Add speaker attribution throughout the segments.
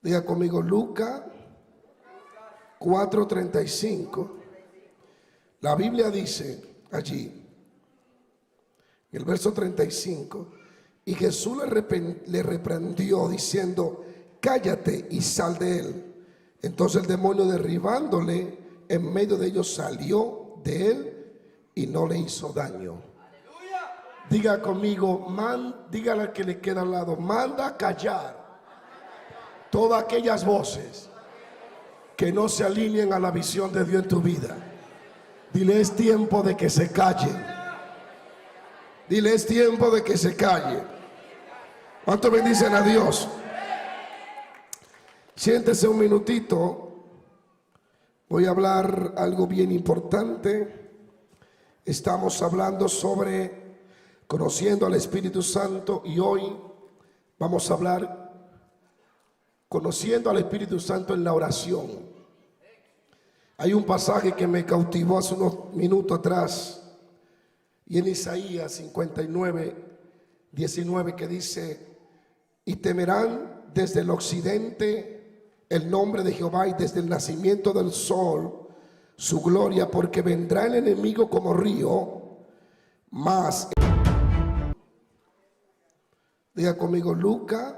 Speaker 1: Diga conmigo Lucas 4:35. La Biblia dice allí, en el verso 35, y Jesús le reprendió diciendo: cállate y sal de él. Entonces el demonio, derribándole en medio de ellos, salió de él y no le hizo daño. Diga conmigo, dígale al que le queda al lado: manda a callar todas aquellas voces que no se alineen a la visión de Dios en tu vida. Dile: es tiempo de que se callen. Dile: es tiempo de que se calle. ¿Cuánto bendicen a Dios? Siéntese un minutito. Voy a hablar algo bien importante. Estamos hablando sobre conociendo al Espíritu Santo, y hoy vamos a hablar conociendo al Espíritu Santo en la oración. Hay un pasaje que me cautivó hace unos minutos atrás, y en Isaías 59:19, que dice: y temerán desde el occidente el nombre de Jehová, y desde el nacimiento del sol su gloria, porque vendrá el enemigo como río, mas... Diga conmigo Lucas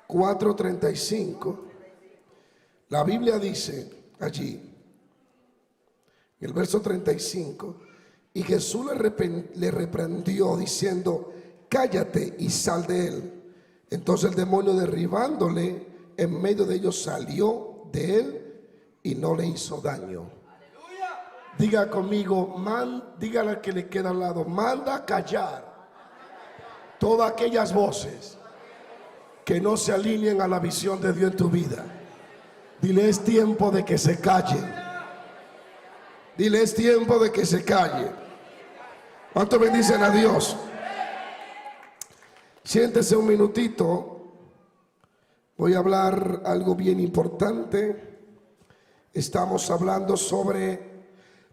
Speaker 1: 4:35. La Biblia dice allí, en el verso 35, y Jesús le reprendió diciendo: cállate y sal de él. Entonces el demonio, derribándole en medio de ellos, salió de él y no le hizo daño. Diga conmigo, dígale al que le queda al lado: manda a callar todas aquellas voces que no se alineen a la visión de Dios en tu vida. Dile: es tiempo de que se callen. Dile: es tiempo de que se calle. ¿Cuánto bendicen a Dios? Siéntese un minutito. Voy a hablar algo bien importante. Estamos hablando sobre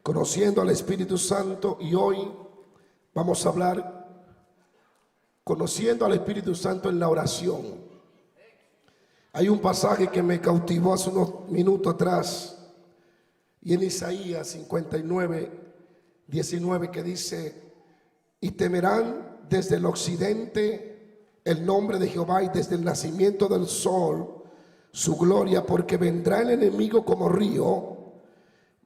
Speaker 1: conociendo al Espíritu Santo, y hoy vamos a hablar conociendo al Espíritu Santo en la oración. Hay un pasaje que me cautivó hace unos minutos atrás, y en Isaías 59:19, que dice: y temerán desde el occidente el nombre de Jehová, y desde el nacimiento del sol su gloria, porque vendrá el enemigo como río,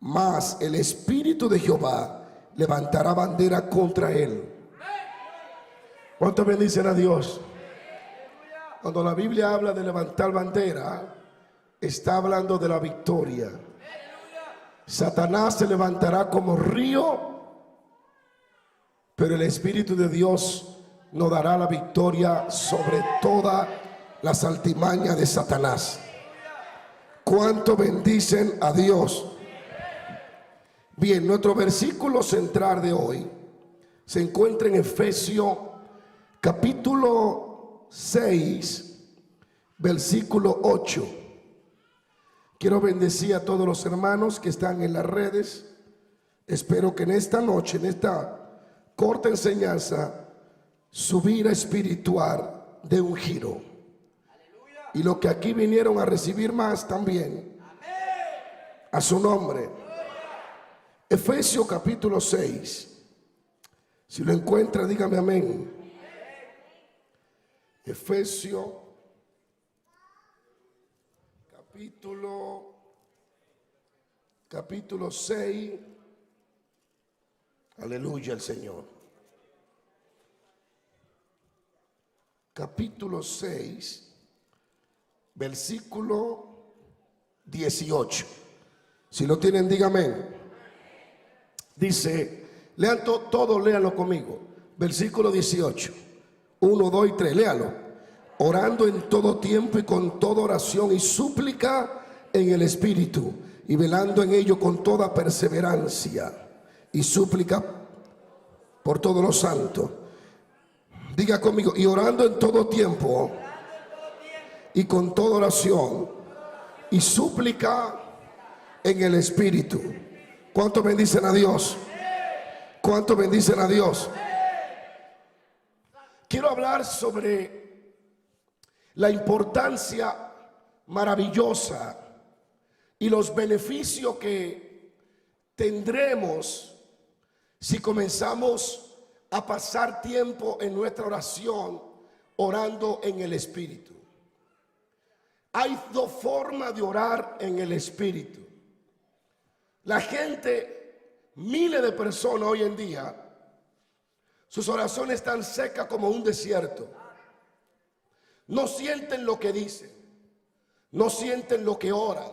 Speaker 1: mas el Espíritu de Jehová levantará bandera contra él. ¿Cuánto bendicen a Dios? Cuando la Biblia habla de levantar bandera, está hablando de la victoria. Satanás se levantará como río, pero el Espíritu de Dios nos dará la victoria sobre toda las artimañas de Satanás. ¿Cuánto bendicen a Dios? Bien, nuestro versículo central de hoy se encuentra en Efesios capítulo 6, versículo 8. Quiero bendecir a todos los hermanos que están en las redes. Espero que en esta noche, en esta corta enseñanza, su vida espiritual dé un giro. Y los que aquí vinieron a recibir más también, a su nombre. Efesios capítulo 6. Si lo encuentra, dígame amén. Efesios capítulo 6. Aleluya al Señor. Capítulo 6, versículo 18. Si lo tienen, dígame. Dice, lean todo, léanlo conmigo. Versículo 18. 1, 2 y 3, léalo. Orando en todo tiempo y con toda oración y súplica en el Espíritu, y velando en ello con toda perseverancia y súplica por todos los santos. Diga conmigo: y orando en todo tiempo y con toda oración y súplica en el Espíritu. ¿Cuánto bendicen a Dios? ¿Cuánto bendicen a Dios? Quiero hablar sobre la importancia maravillosa y los beneficios que tendremos si comenzamos a pasar tiempo en nuestra oración orando en el Espíritu. Hay dos formas de orar en el Espíritu. La gente, miles de personas hoy en día, sus oraciones están secas como un desierto. No sienten lo que dicen, no sienten lo que oran,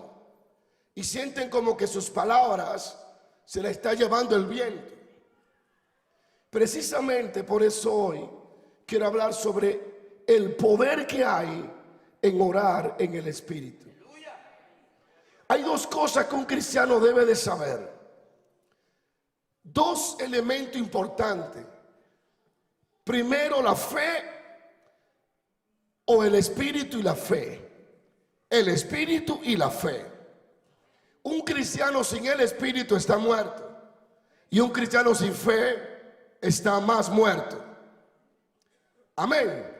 Speaker 1: y sienten como que sus palabras se las está llevando el viento. Precisamente por eso hoy quiero hablar sobre el poder que hay en orar en el Espíritu. Hay dos cosas que un cristiano debe de saber. Dos elementos importantes. Primero, la fe o el Espíritu y la fe. El Espíritu y la fe. Un cristiano sin el Espíritu está muerto. Y un cristiano sin fe está más muerto. Amén.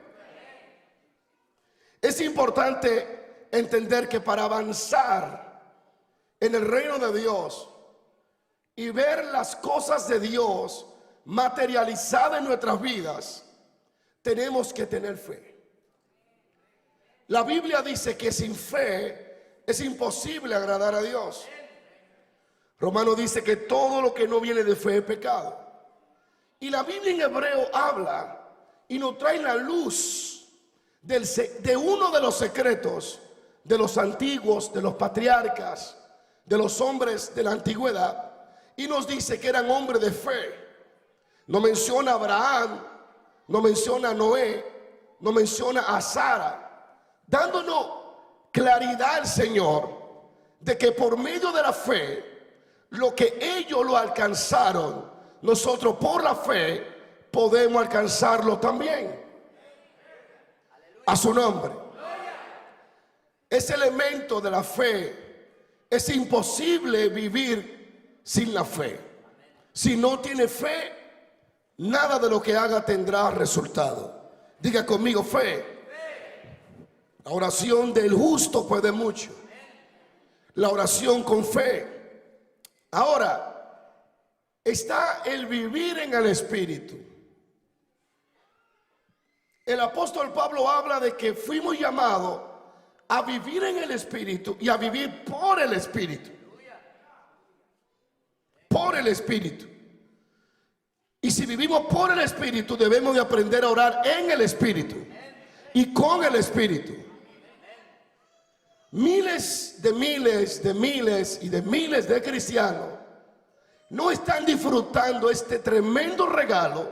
Speaker 1: Es importante entender que para avanzar en el reino de Dios y ver las cosas de Dios materializadas en nuestras vidas, tenemos que tener fe. La Biblia dice que sin fe es imposible agradar a Dios. Romano dice que todo lo que no viene de fe es pecado. Y la Biblia en hebreo habla y nos trae la luz de uno de los secretos de los antiguos, de los patriarcas, de los hombres de la antigüedad, y nos dice que eran hombres de fe. No menciona a Abraham, no menciona a Noé, no menciona a Sara, dándonos claridad al Señor de que por medio de la fe, lo que ellos lo alcanzaron, nosotros por la fe podemos alcanzarlo también. A su nombre. Ese elemento de la fe, es imposible vivir sin la fe. Si no tiene fe, nada de lo que haga tendrá resultado. Diga conmigo, fe. La oración del justo puede mucho. La oración con fe. Ahora, está el vivir en el Espíritu. El apóstol Pablo habla de que fuimos llamados a vivir en el Espíritu y a vivir por el Espíritu. Por el Espíritu. Y si vivimos por el Espíritu, debemos de aprender a orar en el Espíritu y con el Espíritu. Miles y de miles de cristianos no están disfrutando este tremendo regalo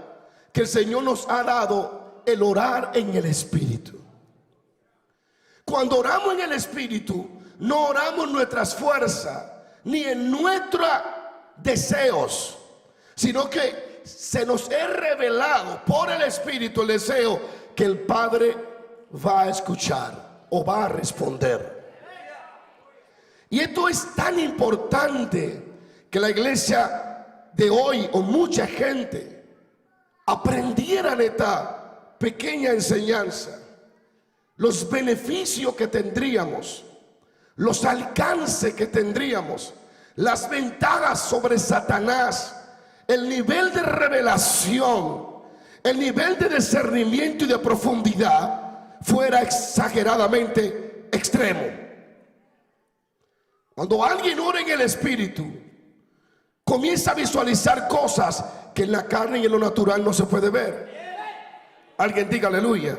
Speaker 1: que el Señor nos ha dado, el orar en el Espíritu. Cuando oramos en el Espíritu, no oramos nuestras fuerzas ni en nuestros deseos, sino que se nos es revelado por el Espíritu el deseo que el Padre va a escuchar o va a responder. Y esto es tan importante que la iglesia de hoy, o mucha gente, aprendieran esta pequeña enseñanza, los beneficios que tendríamos, los alcances que tendríamos, las ventajas sobre Satanás, el nivel de revelación, el nivel de discernimiento y de profundidad fuera exageradamente extremo. Cuando alguien ora en el Espíritu, comienza a visualizar cosas que en la carne y en lo natural no se puede ver. Alguien diga aleluya.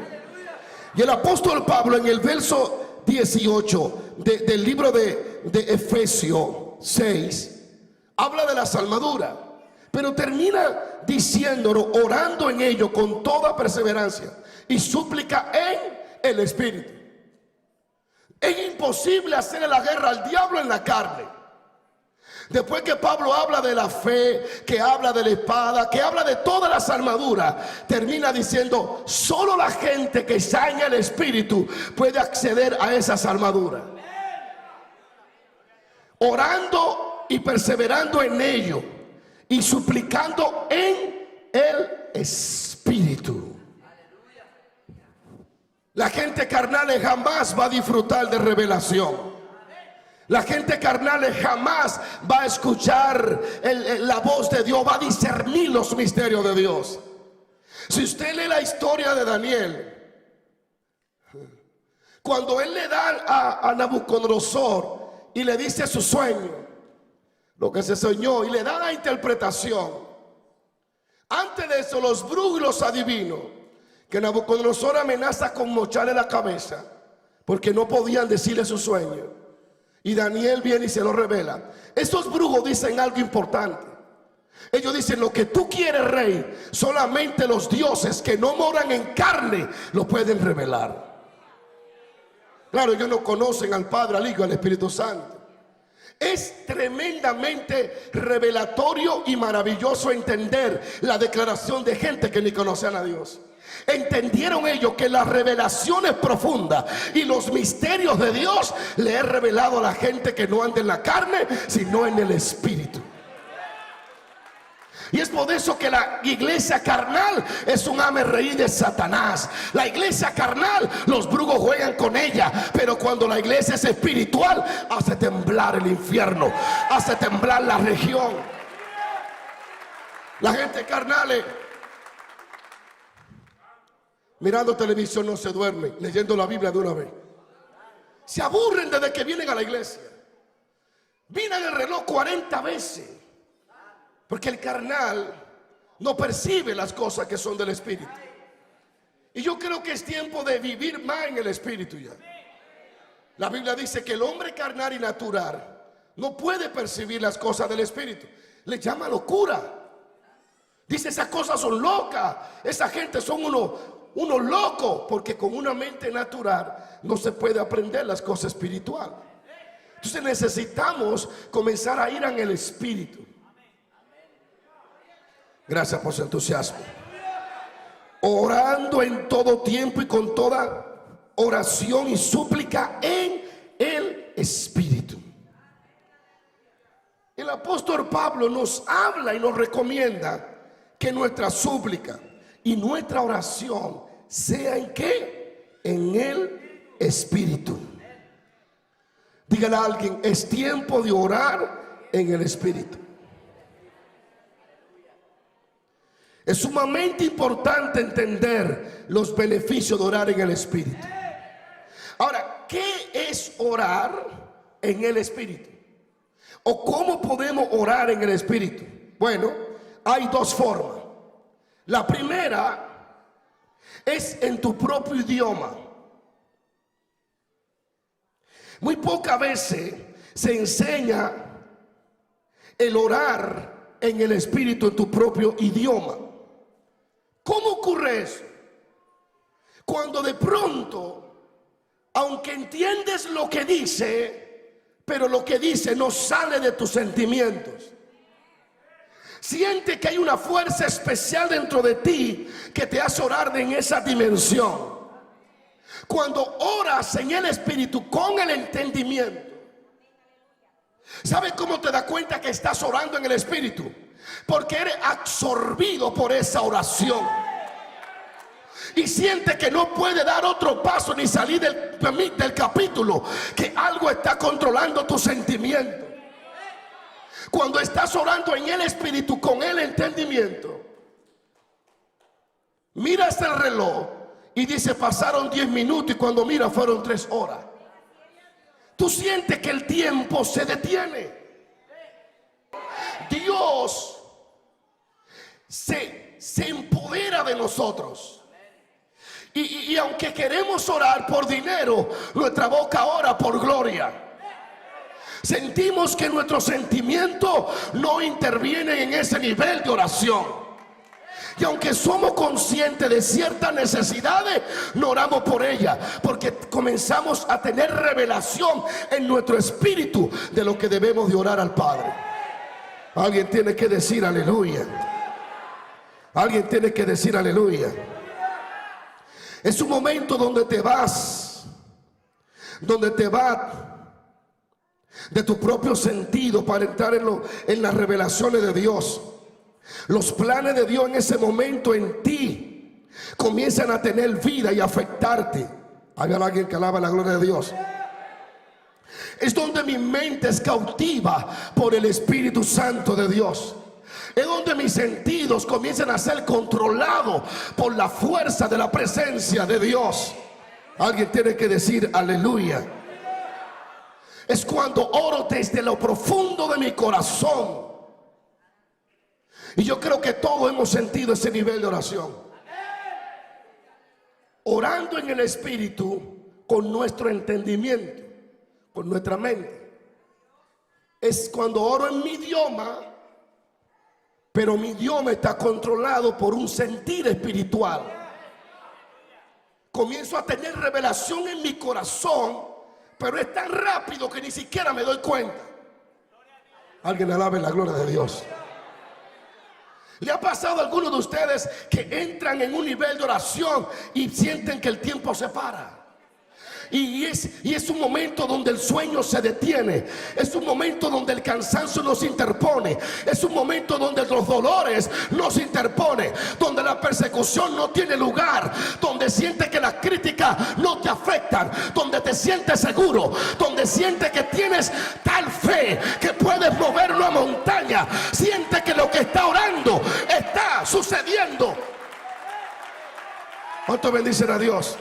Speaker 1: Y el apóstol Pablo en el verso 18 del libro de Efesios 6 habla de las armaduras, pero termina diciéndolo, orando en ello con toda perseverancia y súplica en el Espíritu. Es imposible hacerle la guerra al diablo en la carne. Después que Pablo habla de la fe, que habla de la espada, que habla de todas las armaduras, termina diciendo, solo la gente que está en el Espíritu puede acceder a esas armaduras. Orando y perseverando en ello y suplicando en el Espíritu. La gente carnal jamás va a disfrutar de revelación. La gente carnal jamás va a escuchar la voz de Dios, va a discernir los misterios de Dios. Si usted lee la historia de Daniel, cuando él le da a Nabucodonosor y le dice su sueño, lo que se soñó, y le da la interpretación, antes de eso los brujos y los adivinos, que Nabucodonosor amenaza con mocharle la cabeza porque no podían decirle su sueño, y Daniel viene y se lo revela. Estos brujos dicen algo importante. Ellos dicen: lo que tú quieres, rey, solamente los dioses que no moran en carne lo pueden revelar. Claro, ellos no conocen al Padre, al Hijo y al Espíritu Santo. Es tremendamente revelatorio y maravilloso entender la declaración de gente que ni conocían a Dios. Entendieron ellos que las revelaciones profundas y los misterios de Dios le he revelado a la gente que no anda en la carne, sino en el Espíritu. Y es por eso que la iglesia carnal es un ame-reír de Satanás. La iglesia carnal, los brujos juegan con ella, pero cuando la iglesia es espiritual, hace temblar el infierno, hace temblar la región. La gente carnal, mirando televisión, no se duerme, leyendo la Biblia de una vez. Se aburren desde que vienen a la iglesia. Miran el reloj 40 veces. Porque el carnal no percibe las cosas que son del Espíritu. Y yo creo que es tiempo de vivir más en el Espíritu ya. La Biblia dice que el hombre carnal y natural no puede percibir las cosas del Espíritu. Le llama locura. Dice: esas cosas son locas. Esa gente son unos locos. Porque con una mente natural no se puede aprender las cosas espirituales. Entonces necesitamos comenzar a ir en el Espíritu. Gracias por su entusiasmo. Orando en todo tiempo y con toda oración y súplica en el Espíritu. El apóstol Pablo nos habla y nos recomienda que nuestra súplica y nuestra oración sea ¿en qué? En el Espíritu. Dígale a alguien: es tiempo de orar en el Espíritu. Es sumamente importante entender los beneficios de orar en el Espíritu. Ahora, ¿qué es orar en el Espíritu? ¿O cómo podemos orar en el Espíritu? Bueno, hay dos formas. La primera es en tu propio idioma. Muy pocas veces se enseña el orar en el Espíritu en tu propio idioma. ¿Cómo ocurre eso? Cuando de pronto, aunque entiendes lo que dice, pero lo que dice no sale de tus sentimientos. Siente que hay una fuerza especial dentro de ti que te hace orar en esa dimensión. Cuando oras en el Espíritu con el entendimiento, ¿sabes cómo te das cuenta que estás orando en el Espíritu? Porque eres absorbido por esa oración y siente que no puede dar otro paso ni salir del capítulo, que algo está controlando tu sentimiento. Cuando estás orando en el Espíritu con el entendimiento, miras el reloj y dice: pasaron 10 minutos, y cuando mira fueron 3 horas. Tú sientes que el tiempo se detiene. Dios se empodera de nosotros. Y aunque queremos orar por dinero, nuestra boca ora por gloria. Sentimos que nuestros sentimientos no intervienen en ese nivel de oración. Y aunque somos conscientes de ciertas necesidades, no oramos por ellas, porque comenzamos a tener revelación en nuestro espíritu de lo que debemos de orar al Padre. Alguien tiene que decir aleluya. Alguien tiene que decir aleluya. Es un momento donde te vas de tu propio sentido para entrar en las revelaciones de Dios. Los planes de Dios en ese momento en ti comienzan a tener vida y afectarte. Hay alguien que alaba la gloria de Dios. Es donde mi mente es cautiva por el Espíritu Santo de Dios. Es donde mis sentidos comienzan a ser controlados por la fuerza de la presencia de Dios. Alguien tiene que decir aleluya. Es cuando oro desde lo profundo de mi corazón. Y yo creo que todos hemos sentido ese nivel de oración. Orando en el Espíritu con nuestro entendimiento, con nuestra mente. Es cuando oro en mi idioma, pero mi idioma está controlado por un sentir espiritual. Comienzo a tener revelación en mi corazón, pero es tan rápido que ni siquiera me doy cuenta. Alguien alabe la gloria de Dios. ¿Le ha pasado a algunos de ustedes que entran en un nivel de oración y sienten que el tiempo se para? Y es un momento donde el sueño se detiene. Es un momento donde el cansancio nos interpone. Es un momento donde los dolores nos interponen. Donde la persecución no tiene lugar. Donde sientes que las críticas no te afectan. Donde te sientes seguro. Donde sientes que tienes tal fe que puedes mover una montaña. Sientes que lo que está orando está sucediendo. ¿Cuánto bendicen a Dios?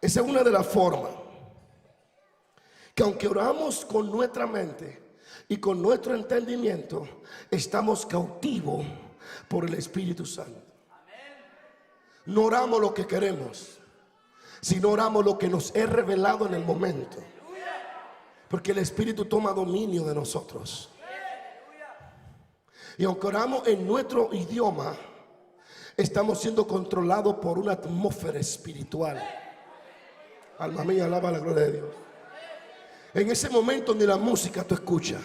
Speaker 1: Esa es una de las formas que, aunque oramos con nuestra mente y con nuestro entendimiento, estamos cautivos por el Espíritu Santo. No oramos lo que queremos, sino oramos lo que nos es revelado en el momento, porque el Espíritu toma dominio de nosotros. Y aunque oramos en nuestro idioma, estamos siendo controlados por una atmósfera espiritual. Alma mía, alaba la gloria de Dios. En ese momento ni la música tú escuchas.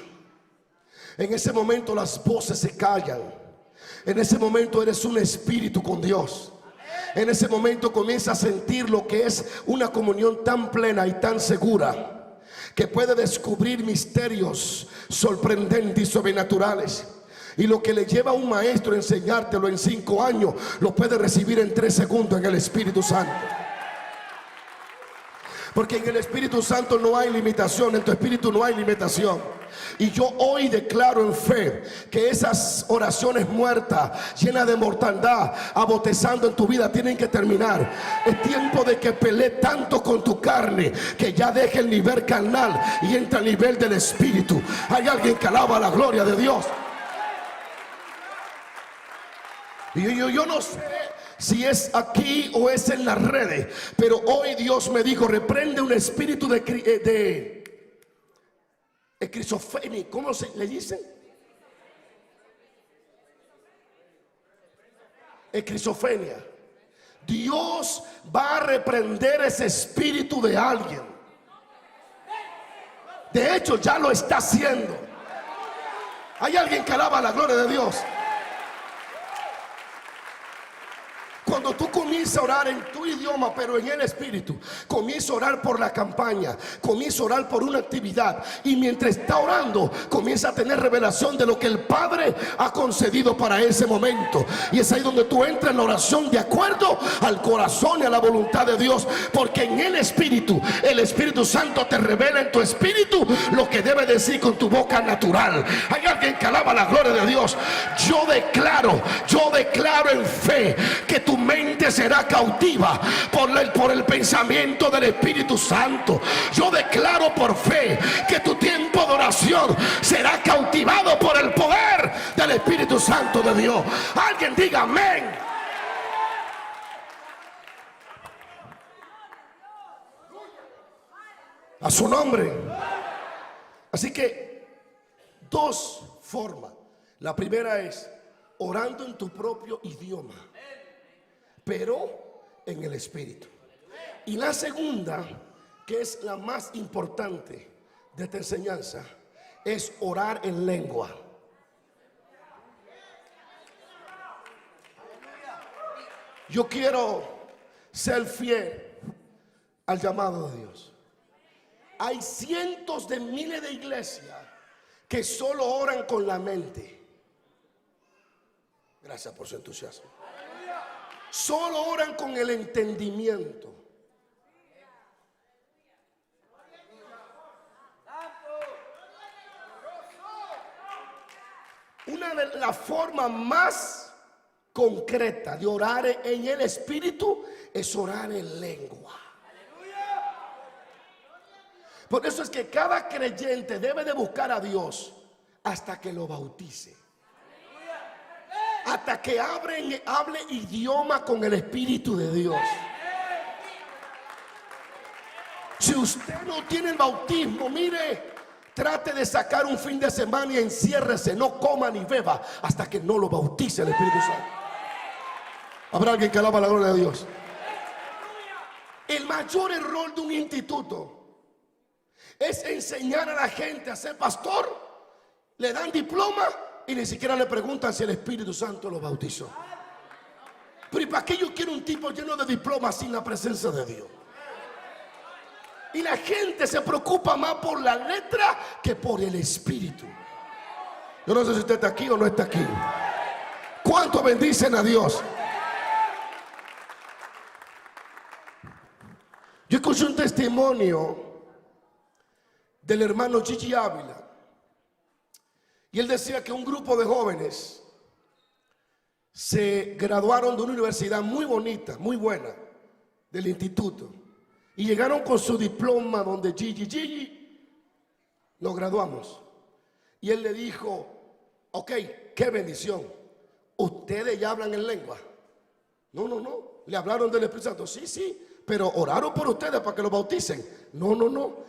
Speaker 1: En ese momento las voces se callan. En ese momento eres un espíritu con Dios. En ese momento comienzas a sentir lo que es una comunión tan plena y tan segura, que puede descubrir misterios sorprendentes y sobrenaturales. Y lo que le lleva a un maestro a enseñártelo en 5 años, lo puede recibir en 3 segundos en el Espíritu Santo. Porque en el Espíritu Santo no hay limitación, en tu espíritu no hay limitación. Y yo hoy declaro en fe que esas oraciones muertas, llenas de mortandad, abotezando en tu vida, tienen que terminar. Es tiempo de que pelees tanto con tu carne, que ya deje el nivel carnal y entre al nivel del Espíritu. Hay alguien que alaba la gloria de Dios. Y yo no sé si es aquí o es en las redes, pero hoy Dios me dijo: reprende un espíritu de esquizofrenia. ¿Cómo se le dicen? Esquizofrenia. Dios va a reprender ese espíritu de alguien. De hecho ya lo está haciendo. Hay alguien que alaba la gloria de Dios. Cuando tú comienzas a orar en tu idioma, pero en el Espíritu, comienza a orar por la campaña, comienza a orar por una actividad, y mientras está orando, comienza a tener revelación de lo que el Padre ha concedido para ese momento. Y es ahí donde tú entras en la oración de acuerdo al corazón y a la voluntad de Dios, porque en el Espíritu Santo te revela en tu espíritu lo que debe decir con tu boca natural. Hay alguien que alaba la gloria de Dios. Yo declaro en fe que tu mente será cautiva por el pensamiento del Espíritu Santo. Yo declaro por fe que tu tiempo de oración será cautivado por el poder del Espíritu Santo de Dios. Alguien diga amén. A su nombre. Así que 2 formas. La primera es orando en tu propio idioma, pero en el Espíritu. Y la segunda, que es la más importante de esta enseñanza, es orar en lengua. Yo quiero ser fiel al llamado de Dios. Hay cientos de miles de iglesias que solo oran con la mente. Gracias por su entusiasmo. Solo oran con el entendimiento. Una de las formas más concretas de orar en el Espíritu es orar en lengua. Por eso es que cada creyente debe de buscar a Dios hasta que lo bautice, hasta que hable idioma con el Espíritu de Dios. Si usted no tiene el bautismo, mire, trate de sacar un fin de semana y enciérrese, no coma ni beba hasta que no lo bautice el Espíritu Santo. Habrá alguien que alaba la gloria de Dios. El mayor error de un instituto es enseñar a la gente a ser pastor, le dan diploma y ni siquiera le preguntan si el Espíritu Santo lo bautizó. Pero ¿y para qué yo quiero un tipo lleno de diplomas sin la presencia de Dios? Y la gente se preocupa más por la letra que por el Espíritu. Yo no sé si usted está aquí o no está aquí. ¿Cuánto bendicen a Dios? Yo escuché un testimonio del hermano Gigi Ávila, y él decía que un grupo de jóvenes se graduaron de una universidad muy bonita, muy buena, del instituto, y llegaron con su diploma donde Gigi, nos graduamos. Y él le dijo: ok, qué bendición, ustedes ya hablan en lengua. No, le hablaron del Espíritu Santo. Sí, pero oraron por ustedes para que lo bauticen. No.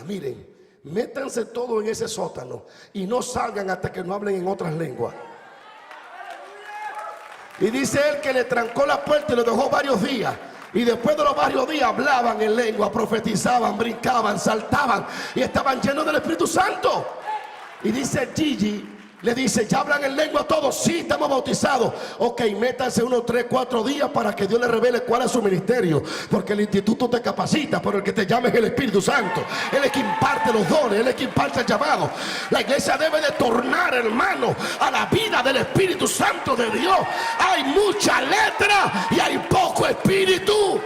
Speaker 1: Miren, métanse todos en ese sótano y no salgan hasta que no hablen en otras lenguas. Y dice él que le trancó la puerta y lo dejó varios días. Y después de los varios días hablaban en lengua, profetizaban, brincaban, saltaban y estaban llenos del Espíritu Santo. Y dice Gigi, le dice: ¿ya hablan en lengua todos? Sí, estamos bautizados. Ok, métanse unos 3, 4 días para que Dios les revele cuál es su ministerio, porque el instituto te capacita, pero el que te llama es el Espíritu Santo. Él es quien imparte los dones, Él es quien imparte el llamado. La iglesia debe de tornar, hermano, a la vida del Espíritu Santo de Dios. Hay mucha letra y hay poco espíritu.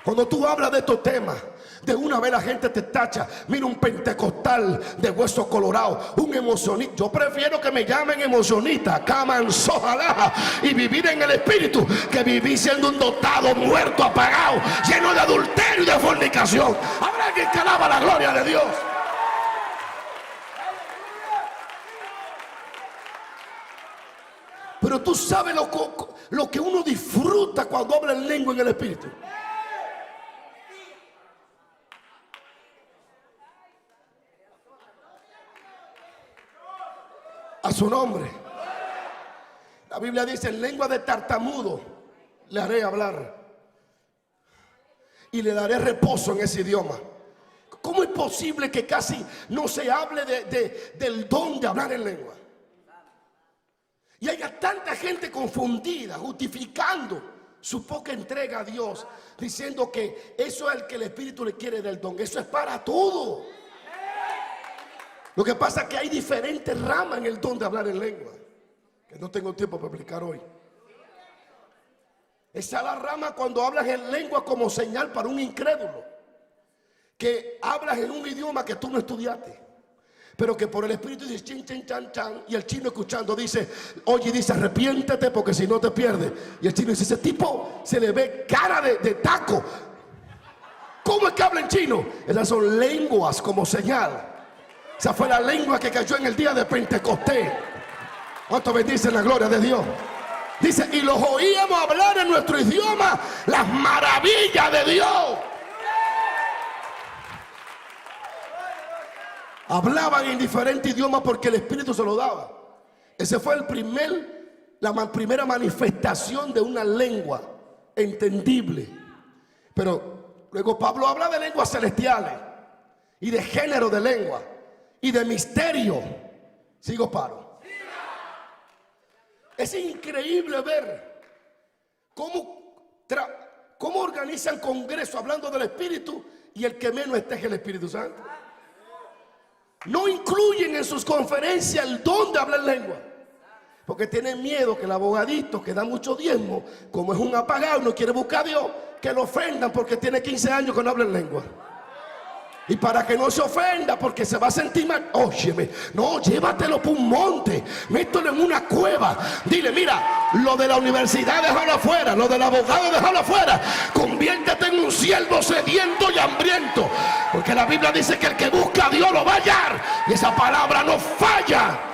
Speaker 1: Cuando tú hablas de estos temas, de una vez la gente te tacha. Mira, un pentecostal de hueso colorado, un emocionista. Yo prefiero que me llamen emocionista, ojalá, y vivir en el Espíritu, que vivir siendo un dotado, muerto, apagado, lleno de adulterio y de fornicación. Habrá quien que alaba la gloria de Dios. Pero tú sabes lo que uno disfruta cuando habla en lengua en el Espíritu. A su nombre. La Biblia dice: en lengua de tartamudo le haré hablar y le daré reposo en ese idioma. ¿Cómo es posible que casi no se hable del don de hablar en lengua? Y haya tanta gente confundida, justificando su poca entrega a Dios, diciendo que eso es el que el Espíritu le quiere del don. Eso es para todo. Lo que pasa es que hay diferentes ramas en el don de hablar en lengua, que no tengo tiempo para explicar hoy. Esa es la rama cuando hablas en lengua como señal para un incrédulo, que hablas en un idioma que tú no estudiaste, pero que por el Espíritu dice chin, chin, chan, chan, y el chino escuchando dice, oye, dice: arrepiéntete porque si no te pierdes. Y el chino dice: ese tipo se le ve cara de taco. ¿Cómo es que habla en chino? Esas son lenguas como señal. Esa fue la lengua que cayó en el día de Pentecostés. ¿Cuánto bendicen la gloria de Dios? Dice: y los oíamos hablar en nuestro idioma las maravillas de Dios. Hablaban en diferentes idiomas porque el Espíritu se lo daba. Ese fue la primera manifestación de una lengua entendible. Pero luego Pablo habla de lenguas celestiales y de género de lengua y de misterio. Sigo, paro. Es increíble ver cómo organizan congresos hablando del Espíritu y el que menos está es el Espíritu Santo. No incluyen en sus conferencias el don de hablar lengua, Porque tienen miedo que el abogadito que da mucho diezmo, como es un apagado y no quiere buscar a Dios, que lo ofendan porque tiene 15 años que no habla en lengua. Y para que no se ofenda, porque se va a sentir mal, óyeme, no, llévatelo por un monte, mételo en una cueva. Dile, mira, lo de la universidad déjalo afuera, lo del abogado déjalo afuera. Conviértete en un siervo sediento y hambriento, porque la Biblia dice que el que busca a Dios lo va a hallar, y esa palabra no falla.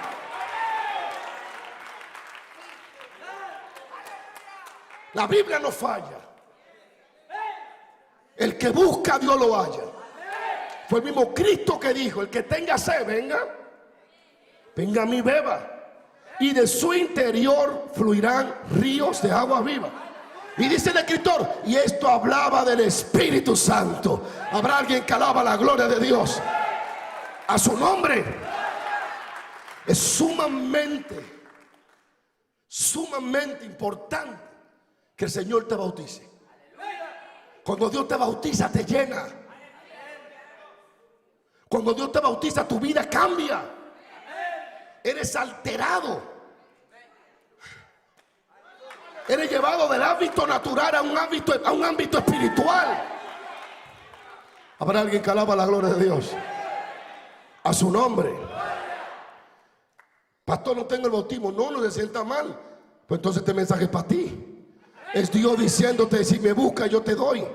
Speaker 1: La Biblia no falla. El que busca a Dios lo halla. Fue el mismo Cristo que dijo: el que tenga sed, venga a mí, beba, y de su interior fluirán ríos de agua viva. Y dice el escritor, y esto hablaba del Espíritu Santo. Habrá alguien que alaba la gloria de Dios. A su nombre. Es sumamente importante que el Señor te bautice. Cuando Dios te bautiza, te llena. Cuando Dios te bautiza, tu vida cambia. Eres alterado. Eres llevado del ámbito natural a un ámbito espiritual. Habrá alguien que alaba la gloria de Dios. A su nombre. Pastor, no tengo el bautismo. No se sienta mal. Pues entonces este mensaje es para ti. Es Dios diciéndote: si me buscas, yo te doy.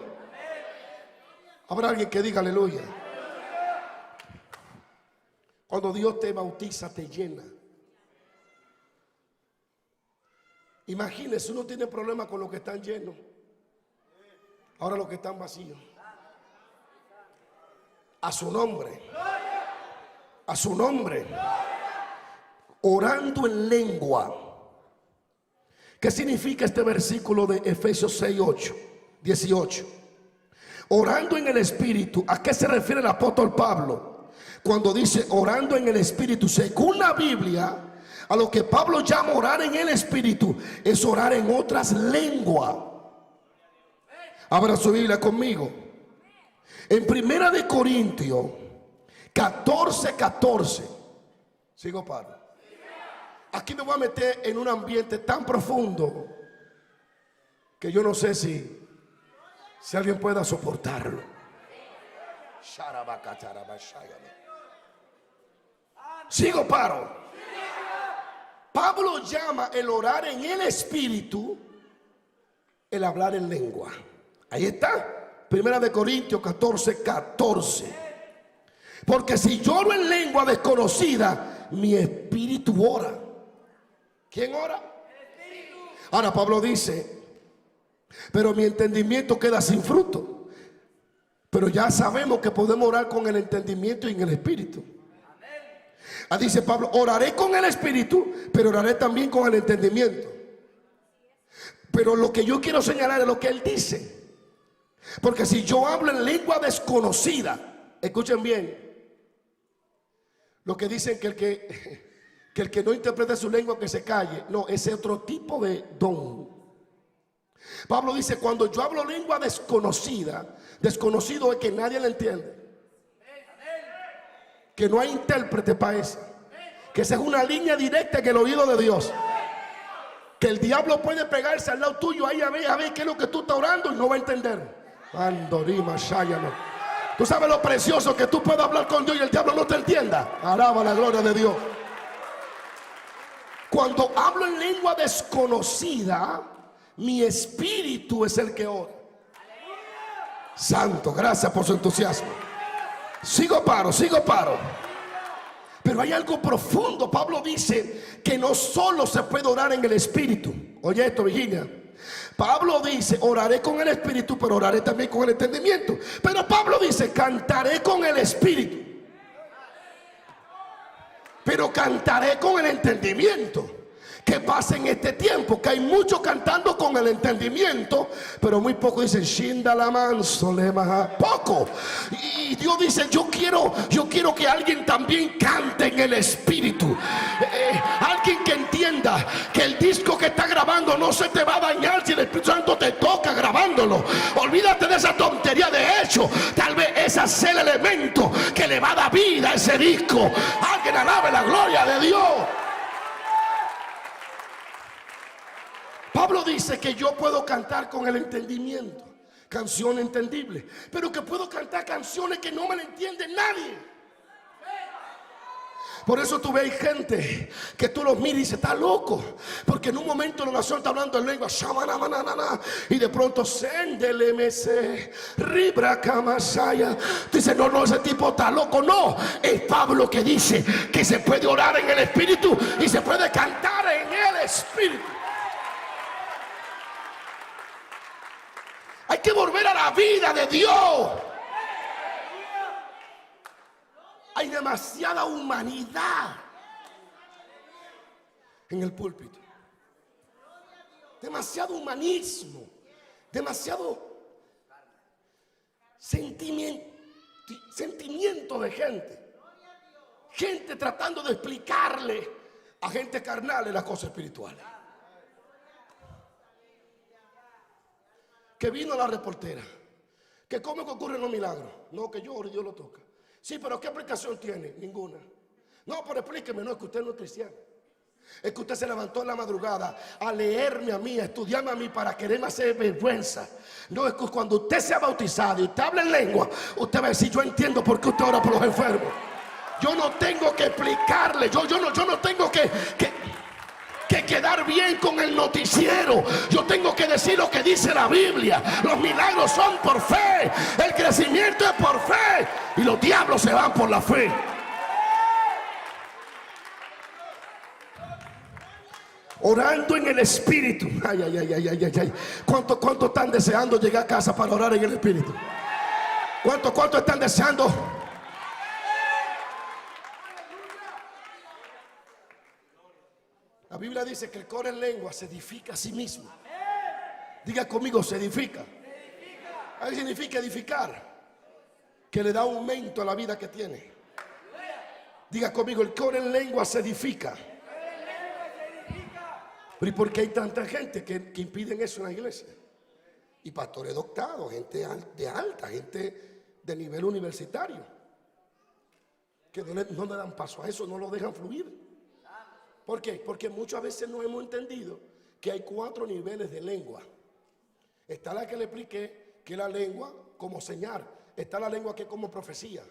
Speaker 1: Habrá alguien que diga aleluya. Cuando Dios te bautiza, te llena. Imagínese, uno tiene problemas con los que están llenos. Ahora los que están vacíos. A su nombre. A su nombre. Orando en lengua. ¿Qué significa este versículo de Efesios 6:18? Orando en el Espíritu. ¿A qué se refiere el apóstol Pablo cuando dice orando en el Espíritu? Según la Biblia, a lo que Pablo llama orar en el Espíritu es orar en otras lenguas. Abra su Biblia conmigo. En 1 Corintios 14:14. Sigo, Pablo. Aquí me voy a meter en un ambiente tan profundo que yo no sé si alguien pueda soportarlo. Sigo, paro. Pablo llama el orar en el Espíritu el hablar en lengua. Ahí está, 1 Corintios 14:14. Porque si yo oro en lengua desconocida, mi espíritu ora. ¿Quién ora? Ahora Pablo dice: pero mi entendimiento queda sin fruto. Pero ya sabemos que podemos orar con el entendimiento y en el espíritu. Dice Pablo: oraré con el espíritu, pero oraré también con el entendimiento. Pero lo que yo quiero señalar es lo que él dice. Porque si yo hablo en lengua desconocida, escuchen bien, lo que dicen que el que no interprete su lengua que se calle. No, ese es otro tipo de don. Pablo dice: cuando yo hablo lengua desconocida, desconocido es que nadie la entiende, que no hay intérprete para eso, que esa es una línea directa en el oído de Dios, que el diablo puede pegarse al lado tuyo ahí a ver qué es lo que tú estás orando y no va a entender. Tú sabes lo precioso que tú puedes hablar con Dios y el diablo no te entienda. Alaba la gloria de Dios. Cuando hablo en lengua desconocida, mi espíritu es el que ora. Santo, gracias por su entusiasmo. Sigo paro. Pero hay algo profundo. Pablo dice que no solo se puede orar en el espíritu. Oye esto, Virginia. Pablo dice: oraré con el espíritu, pero oraré también con el entendimiento. Pero Pablo dice: cantaré con el espíritu, pero cantaré con el entendimiento. ¿Qué pasa en este tiempo? Que hay muchos cantando con el entendimiento, pero muy poco dicen Shinda la manso le maja. Poco. Y Dios dice: yo quiero que alguien también cante en el espíritu. Alguien que entienda que el disco que está grabando no se te va a dañar si el Espíritu Santo te toca grabándolo. Olvídate de esa tontería. De hecho, tal vez ese es el elemento que le va a dar vida a ese disco. Alguien alabe la gloria de Dios. Pablo dice que yo puedo cantar con el entendimiento, canción entendible, pero que puedo cantar canciones que no me la entiende nadie. Por eso tú ves gente que tú los miras y dices, está loco, porque en un momento la nación está hablando en lengua, y de pronto sendelemese ribra camasaya. Dice, no, ese tipo está loco. No, es Pablo que dice que se puede orar en el espíritu y se puede cantar en el espíritu. Hay que volver a la vida de Dios. Hay demasiada humanidad en el púlpito. Demasiado humanismo. Demasiado sentimiento de gente. Gente tratando de explicarle a gente carnal las cosas espirituales. Que vino la reportera. Que cómo que ocurren los milagros. No, que yo oro y Dios lo toca. Sí, pero ¿qué explicación tiene? Ninguna. No, pero explíqueme. No, es que usted no es cristiano. Es que usted se levantó en la madrugada a leerme a mí, a estudiarme a mí para quererme hacer vergüenza. No, es que cuando usted sea bautizado y usted habla en lengua, usted va a decir, yo entiendo por qué usted ora por los enfermos. Yo no tengo que explicarle. Yo no tengo que quedar bien con el noticiero. Yo tengo que decir lo que dice la Biblia. Los milagros son por fe, el crecimiento es por fe, y los diablos se van por la fe. Orando en el espíritu. Ay. ¿Cuánto están deseando llegar a casa para orar en el espíritu? ¿Cuánto están deseando? La Biblia dice que el que ora en lengua se edifica a sí mismo. Diga conmigo, se edifica. Ahí significa edificar, que le da aumento a la vida que tiene. Diga conmigo, el que ora en lengua se edifica. Pero ¿y por qué hay tanta gente que impiden eso en la iglesia? Y pastores doctados, gente de alta, gente de nivel universitario, que no le dan paso a eso, no lo dejan fluir. ¿Por qué? Porque muchas veces no hemos entendido que hay 4 niveles de lengua. Está la que le expliqué, que es la lengua como señal. Está la lengua que es como profecía.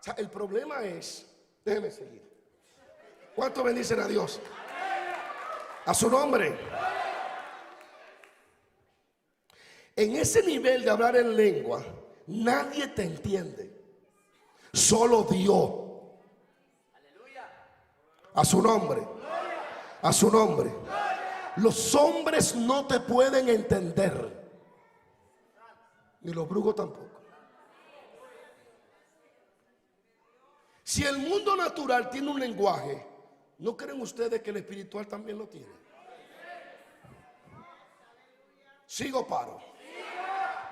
Speaker 1: O sea, el problema es, déjeme seguir. ¿Cuánto bendicen a Dios? A su nombre. En ese nivel de hablar en lengua, nadie te entiende. Solo Dios. A su nombre. A su nombre. Los hombres no te pueden entender. Ni los brujos tampoco. Si el mundo natural tiene un lenguaje, ¿no creen ustedes que el espiritual también lo tiene? Sigo, paro.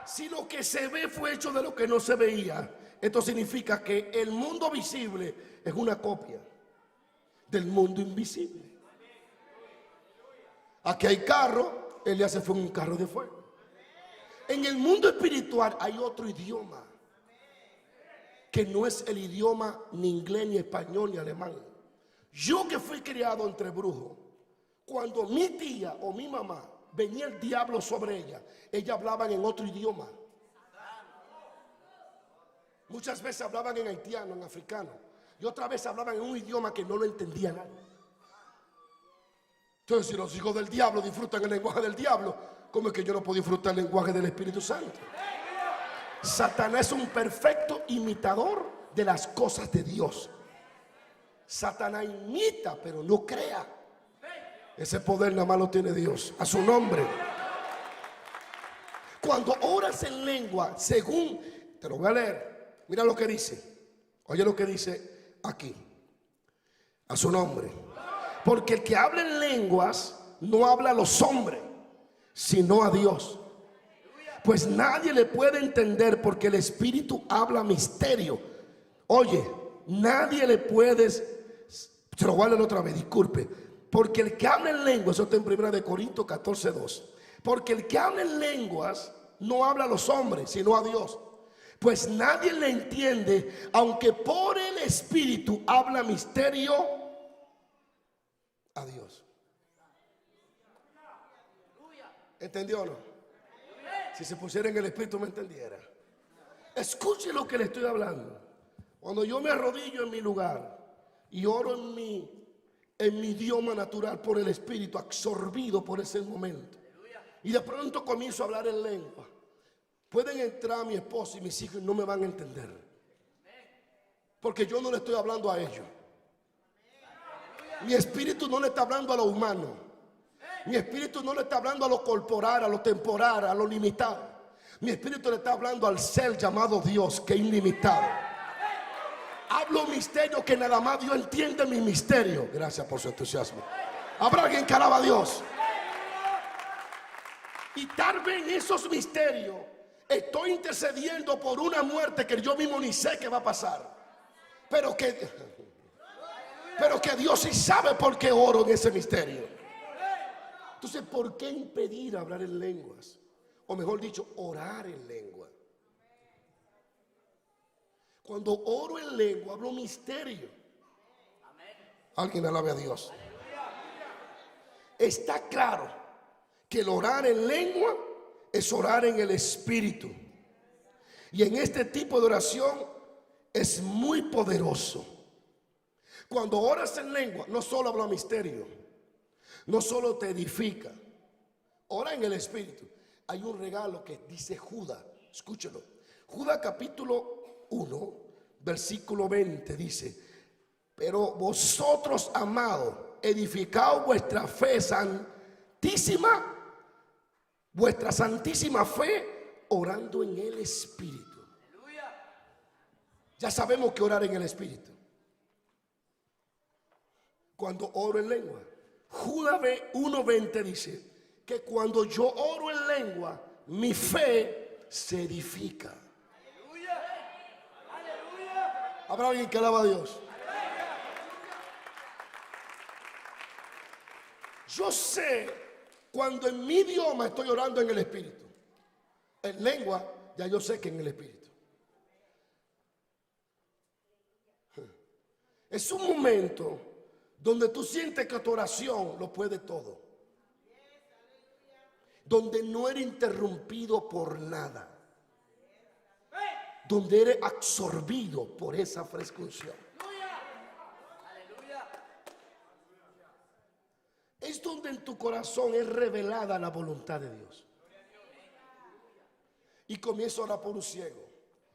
Speaker 1: Si lo que se ve fue hecho de lo que no se veía, esto significa que el mundo visible es una copia del mundo invisible. Aquí hay carro, Elías se fue en un carro de fuego. En el mundo espiritual hay otro idioma, que no es el idioma ni inglés, ni español, ni alemán. Yo que fui criado entre brujos, cuando mi tía o mi mamá venía el diablo sobre ella, ellas hablaban en otro idioma. Muchas veces hablaban en haitiano, en africano, y otra vez hablaban en un idioma que no lo entendía nadie. Entonces, si los hijos del diablo disfrutan el lenguaje del diablo, ¿cómo es que yo no puedo disfrutar el lenguaje del Espíritu Santo? Satanás es un perfecto imitador de las cosas de Dios. Satanás imita, pero no crea. Ese poder nada más lo tiene Dios. A su nombre. Cuando oras en lengua, según, te lo voy a leer, mira lo que dice. Oye lo que dice aquí. A su nombre. Porque el que habla en lenguas no habla a los hombres, sino a Dios. Pues nadie le puede entender, porque el Espíritu habla misterio. Oye, nadie le puede. Se lo voy a leer otra vez, disculpe. Porque el que habla en lenguas, eso está en 1 Corintios 14:2. Porque el que habla en lenguas no habla a los hombres, sino a Dios. Pues nadie le entiende, aunque por el Espíritu habla misterio a Dios. ¿Entendió o no? Si se pusiera en el espíritu me entendiera. Escuche lo que le estoy hablando. Cuando yo me arrodillo en mi lugar y oro en mi idioma natural por el espíritu, absorbido por ese momento, y de pronto comienzo a hablar en lengua, pueden entrar mi esposa y mis hijos y no me van a entender, porque yo no le estoy hablando a ellos. Mi espíritu no le está hablando a lo humano. Mi espíritu no le está hablando a lo corporal, a lo temporal, a lo limitado. Mi espíritu le está hablando al ser llamado Dios, que es ilimitado. Hablo misterio que nada más Dios entiende mi misterio. Gracias por su entusiasmo. Habrá alguien que alaba a Dios. Y tal vez en esos misterios estoy intercediendo por una muerte que yo mismo ni sé qué va a pasar. Pero que Dios sí sabe por qué oro en ese misterio. Entonces, ¿por qué impedir hablar en lenguas? O mejor dicho, orar en lengua. Cuando oro en lengua, hablo misterio. Alguien alabe a Dios. Está claro que el orar en lengua es orar en el espíritu. Y en este tipo de oración es muy poderoso. Cuando oras en lengua, no solo habla misterio, no solo te edifica, ora en el espíritu. Hay un regalo que dice Judas, escúchelo. Judas capítulo 1, versículo 20 dice: pero vosotros, amados, edificaos vuestra fe santísima, vuestra santísima fe, orando en el espíritu. Ya sabemos que orar en el espíritu. Cuando oro en lengua, Judas 1:20 dice que cuando yo oro en lengua, mi fe se edifica. ¿Habrá alguien que alaba a Dios? Yo sé cuando en mi idioma estoy orando en el espíritu. En lengua, ya yo sé que en el espíritu. Es un momento donde tú sientes que tu oración lo puede todo, donde no eres interrumpido por nada, donde eres absorbido por esa frescura. Es donde en tu corazón es revelada la voluntad de Dios. Y comienza a orar por un ciego,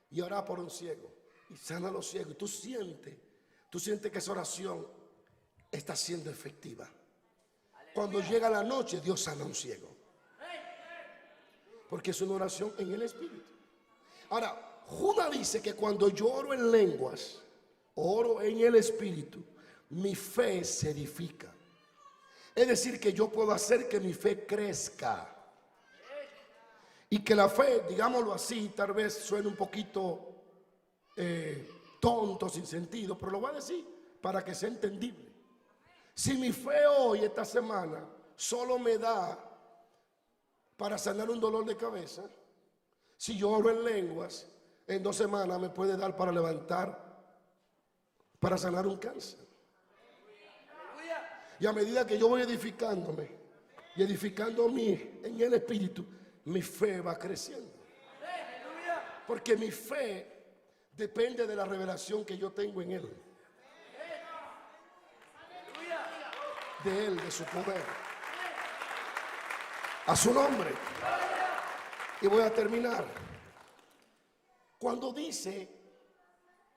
Speaker 1: y orar por un ciego, y sana a los ciegos. Y tú sientes que esa oración está siendo efectiva. Cuando llega la noche, Dios sana a un ciego, porque es una oración en el espíritu. Ahora, Judas dice que cuando yo oro en lenguas, oro en el espíritu, mi fe se edifica. Es decir, que yo puedo hacer que mi fe crezca. Y que la fe, digámoslo así, tal vez suene un poquito tonto, sin sentido, pero lo voy a decir para que sea entendible. Si mi fe hoy, esta semana, solo me da para sanar un dolor de cabeza, si yo oro en lenguas, en 2 semanas me puede dar para levantar, para sanar un cáncer. Y a medida que yo voy edificándome y edificándome en el espíritu, mi fe va creciendo. Porque mi fe depende de la revelación que yo tengo en Él. De Él, de su poder. A su nombre. Y voy a terminar. Cuando dice: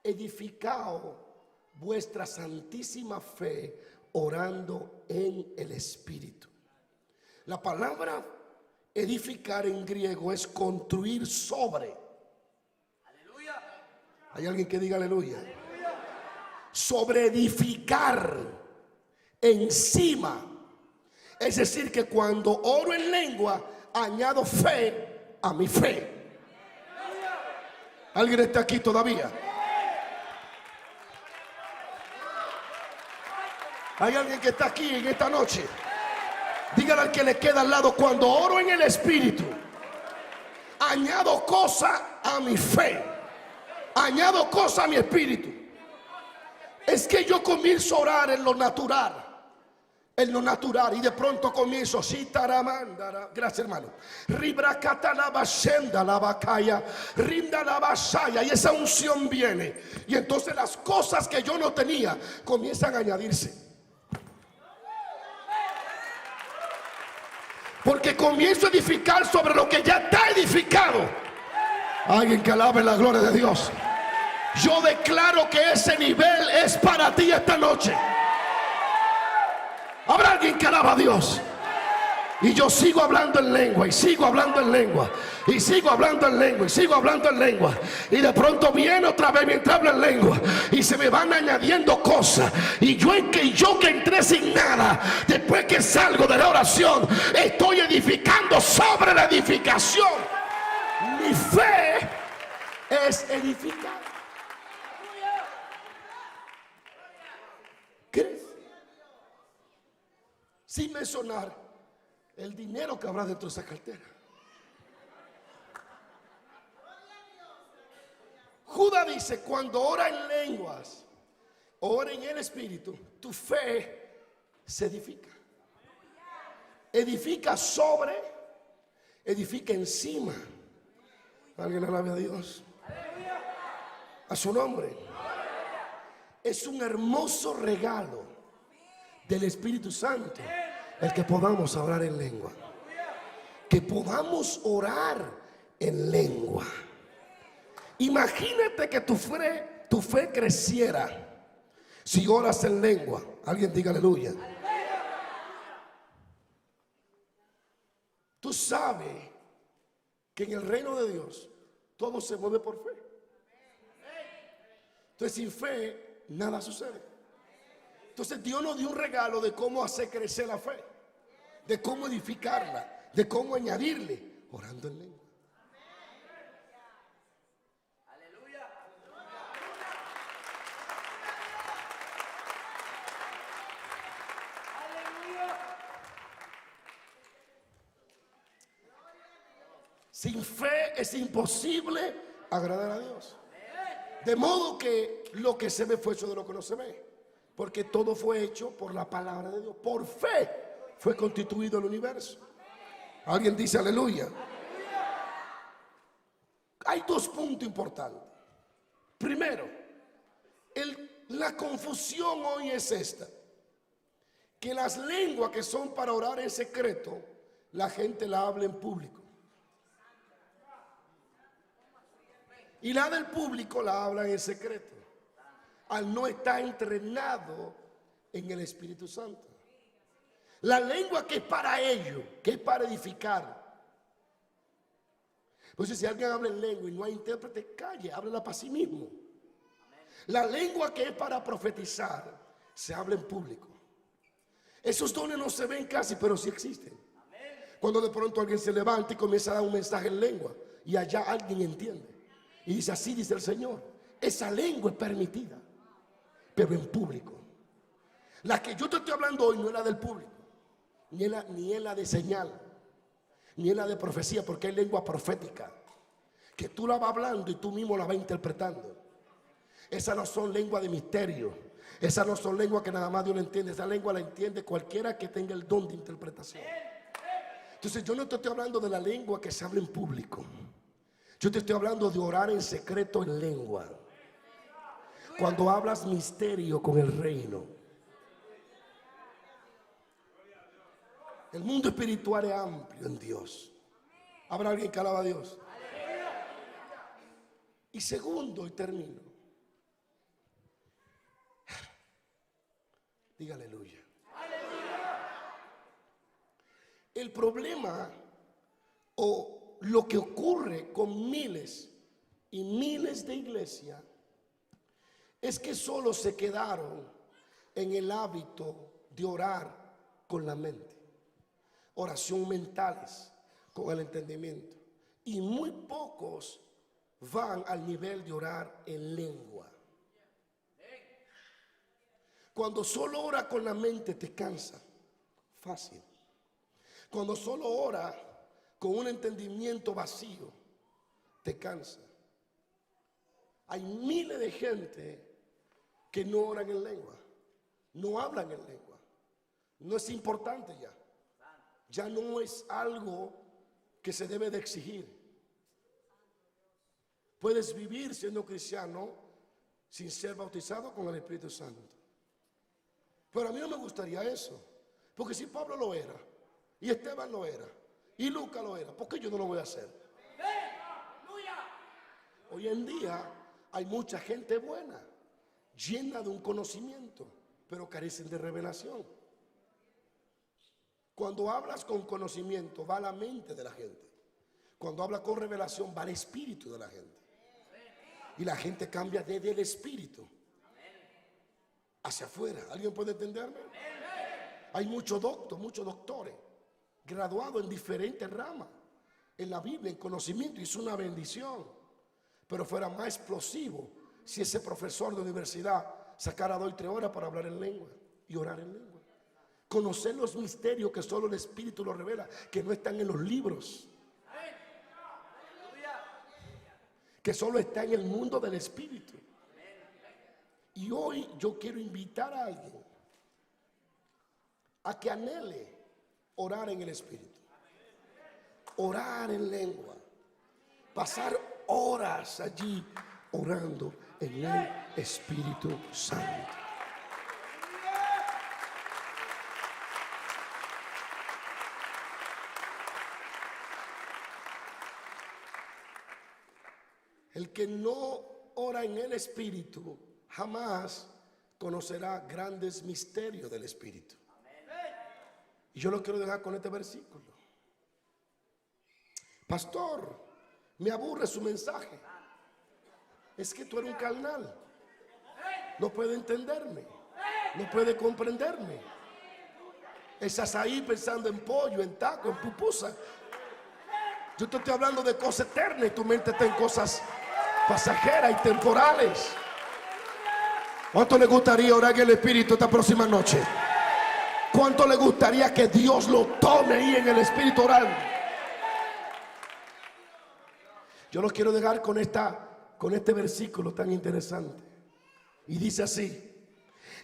Speaker 1: edificaos vuestra santísima fe orando en el espíritu. La palabra edificar en griego es construir sobre. Aleluya. ¿Hay alguien que diga aleluya? Aleluya. Sobre edificar encima. Es decir, que cuando oro en lengua, añado fe a mi fe. ¿Alguien está aquí todavía? ¿Hay alguien que está aquí en esta noche? Dígale al que le queda al lado: cuando oro en el espíritu, añado cosas a mi fe, añado cosas a mi espíritu. Es que yo comienzo a orar en lo natural en lo natural, y de pronto comienzo, gracias hermano, y esa unción viene, y entonces las cosas que yo no tenía comienzan a añadirse, porque comienzo a edificar sobre lo que ya está edificado. Alguien que alabe la gloria de Dios. Yo declaro que ese nivel es para ti esta noche. Habrá alguien que alaba a Dios. Y yo sigo hablando en lengua, y sigo hablando en lengua, y sigo hablando en lengua, y sigo hablando en lengua. Y de pronto viene otra vez mientras hablo en lengua, y se me van añadiendo cosas. Y yo que entré sin nada, después que salgo de la oración, estoy edificando sobre la edificación. Mi fe es edificar. ¿Crees? Sin mencionar el dinero que habrá dentro de esa cartera. Judas dice: cuando ora en lenguas, ora en el Espíritu, tu fe se edifica. Edifica sobre, edifica encima. Alguien alabe a Dios. A su nombre. Es un hermoso regalo del Espíritu Santo el que podamos hablar en lengua, que podamos orar en lengua. Imagínate que tu fe creciera si oras en lengua. Alguien diga aleluya. Tú sabes que en el reino de Dios todo se mueve por fe. Entonces sin fe nada sucede. Entonces Dios nos dio un regalo de cómo hacer crecer la fe, de cómo edificarla, de cómo añadirle, orando en lengua. Aleluya. Sin fe es imposible agradar a Dios. De modo que lo que se ve fue hecho de lo que no se ve. Porque todo fue hecho por la palabra de Dios. Por fe fue constituido el universo. Alguien dice aleluya. Hay dos puntos importantes. Primero, la confusión hoy es esta: que las lenguas que son para orar en secreto, la gente la habla en público. Y la del público la habla en secreto, al no estar entrenado en el Espíritu Santo. La lengua que es para ellos, que es para edificar. Pues si alguien habla en lengua y no hay intérprete, calle, háblela para sí mismo. La lengua que es para profetizar, se habla en público. Esos dones no se ven casi, pero sí existen. Cuando de pronto alguien se levanta y comienza a dar un mensaje en lengua, y allá alguien entiende y dice: así dice el Señor. Esa lengua es permitida, pero en público. La que yo te estoy hablando hoy no es la del público, ni es la de señal, ni es la de profecía, porque hay lengua profética que tú la vas hablando y tú mismo la vas interpretando. Esas no son lenguas de misterio. Esas no son lenguas que nada más Dios la entiende. Esa lengua la entiende cualquiera que tenga el don de interpretación. Entonces yo no te estoy hablando de la lengua que se habla en público. Yo te estoy hablando de orar en secreto en lengua. Cuando hablas misterio con el reino. El mundo espiritual es amplio en Dios. ¿Habrá alguien que alaba a Dios? Y segundo, y termino. Diga aleluya. El problema o lo que ocurre con miles y miles de iglesias es que solo se quedaron en el hábito de orar con la mente. Oración mentales con el entendimiento. Y muy pocos van al nivel de orar en lengua. Cuando solo ora con la mente te cansa fácil. Cuando solo ora con un entendimiento vacío te cansa. Hay miles de gente que no oran en lengua, no hablan en lengua, no es importante ya. Ya no es algo que se debe de exigir. Puedes vivir siendo cristiano sin ser bautizado con el Espíritu Santo. Pero a mí no me gustaría eso. Porque si Pablo lo era, y Esteban lo era, y Lucas lo era, ¿por qué yo no lo voy a hacer? Hoy en día hay mucha gente buena, llena de un conocimiento, pero carecen de revelación. Cuando hablas con conocimiento, va a la mente de la gente. Cuando hablas con revelación, va al espíritu de la gente. Y la gente cambia desde el espíritu hacia afuera. ¿Alguien puede entenderme? Hay muchos doctores, graduados en diferentes ramas, en la Biblia, en conocimiento, y es una bendición. Pero fuera más explosivo si ese profesor de universidad sacara 2 y 3 horas para hablar en lengua y orar en lengua. Conocer los misterios que solo el Espíritu los revela, que no están en los libros, que solo está en el mundo del Espíritu. Y hoy yo quiero invitar a alguien a que anhele orar en el Espíritu, orar en lengua, pasar horas allí orando en el Espíritu Santo. El que no ora en el Espíritu jamás conocerá grandes misterios del Espíritu. Y yo lo quiero dejar con este versículo. Pastor, me aburre su mensaje. Es que tú eres un carnal. No puede entenderme. No puede comprenderme. Estás ahí pensando en pollo, en taco, en pupusa. Yo te estoy hablando de cosas eternas y tu mente está en cosas pasajeras y temporales. ¿Cuánto le gustaría orar en el Espíritu esta próxima noche? ¿Cuánto le gustaría que Dios lo tome ahí en el Espíritu orando? Yo lo quiero dejar con este versículo tan interesante. Y dice así: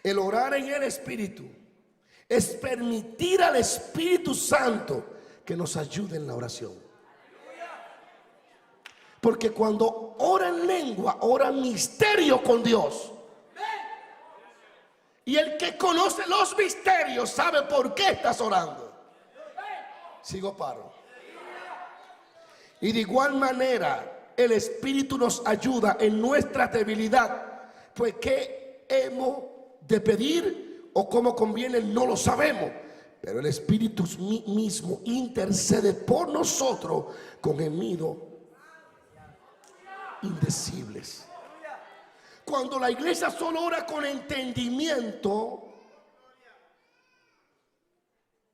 Speaker 1: el orar en el Espíritu es permitir al Espíritu Santo que nos ayude en la oración. Porque cuando ora en lengua, ora misterio con Dios. Y el que conoce los misterios sabe por qué estás orando. Sigo paro. Y de igual manera el Espíritu nos ayuda en nuestra debilidad. Pues qué hemos de pedir o cómo conviene no lo sabemos. Pero el Espíritu mismo intercede por nosotros con gemidos indecibles. Cuando la iglesia solo ora con entendimiento,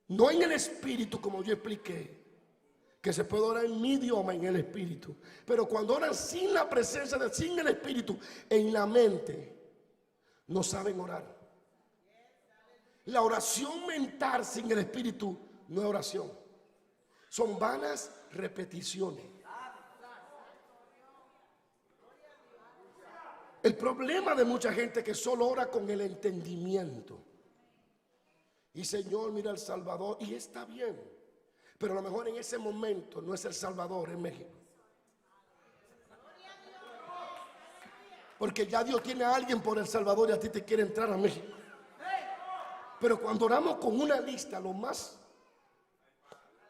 Speaker 1: no en el Espíritu, como yo expliqué, que se puede orar en mi idioma, en el Espíritu, pero cuando oran sin la presencia sin el Espíritu, en la mente, no saben orar. La oración mental sin el Espíritu no es oración, son vanas repeticiones. El problema de mucha gente que solo ora con el entendimiento. Y Señor, mira El Salvador, y está bien, pero a lo mejor en ese momento no es El Salvador, es México. Porque ya Dios tiene a alguien por El Salvador y a ti te quiere entrar a México. Pero cuando oramos con una lista, lo más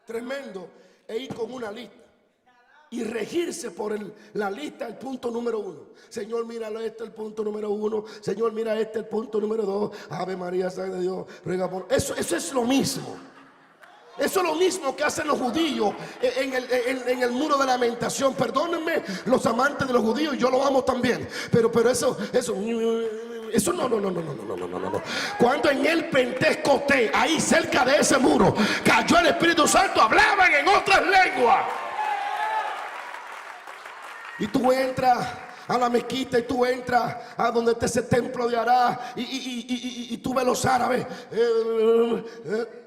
Speaker 1: tremendo es ir con una lista y regirse por la lista, el punto número 1. Señor, mira este, el punto número 1. Señor, mira este, el punto número 2. Ave María, San de Dios, ruega por... Eso es lo mismo. Eso es lo mismo que hacen los judíos en el muro de lamentación. Perdónenme los amantes de los judíos, yo lo amo también. Pero eso no. Cuando en el Pentecostés, ahí cerca de ese muro, cayó el Espíritu Santo, hablaban en otras lenguas. Y tú entras a la mezquita y tú entras a donde está ese templo de Ará y tú ves los árabes,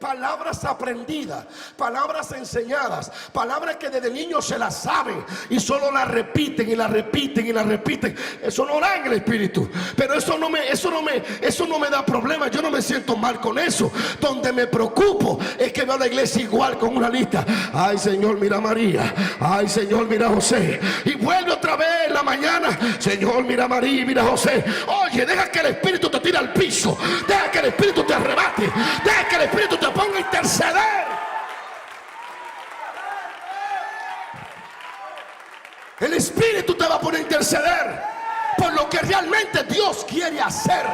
Speaker 1: palabras aprendidas, palabras enseñadas, palabras que desde niños se las saben y solo las repiten y las repiten y las repiten. Eso no da en el espíritu, pero eso no me da problema. Yo no me siento mal con eso. Donde me preocupo es que veo a la iglesia igual con una lista. Ay, Señor, mira a María. Ay, Señor, mira a José. Y vuelve otra vez en la mañana. Señor, mira a María y mira a José. Oye, deja que el espíritu te tire al piso. Deja que el espíritu te arrebate. Deja que el espíritu te ponga a interceder. El espíritu te va a poner a interceder por lo que realmente Dios quiere hacer.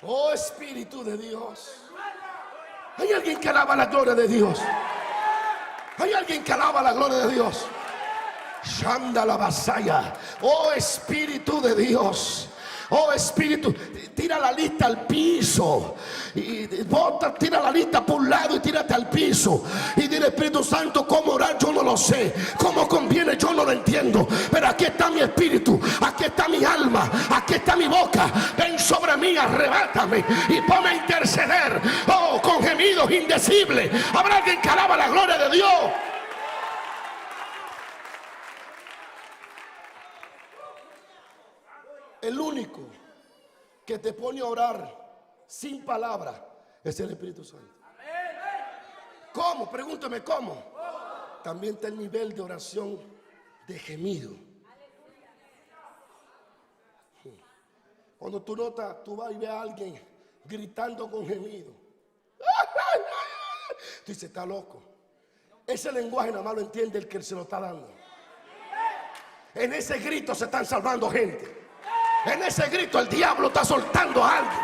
Speaker 1: Oh, Espíritu de Dios. Hay alguien que alaba la gloria de Dios. Hay alguien que alaba la gloria de Dios. Shanda la vasaya. Oh, Espíritu de Dios. Oh, Espíritu, tira la lista al piso y tira la lista por un lado y tírate al piso y dile: Espíritu Santo, cómo orar yo no lo sé, cómo conviene yo no lo entiendo, pero aquí está mi espíritu, aquí está mi alma, aquí está mi boca. Ven sobre mí, arrebátame y ponme a interceder, oh, con gemidos indecibles. Habrá alguien que alaba la gloria de Dios. El único que te pone a orar sin palabra es el Espíritu Santo. ¿Cómo? Pregúntame cómo. También está el nivel de oración de gemido. Cuando tú notas, tú vas y ves a alguien gritando con gemido. Tú dices: está loco. Ese lenguaje nada más lo entiende el que se lo está dando. En ese grito se están salvando gente. En ese grito el diablo está soltando a alguien.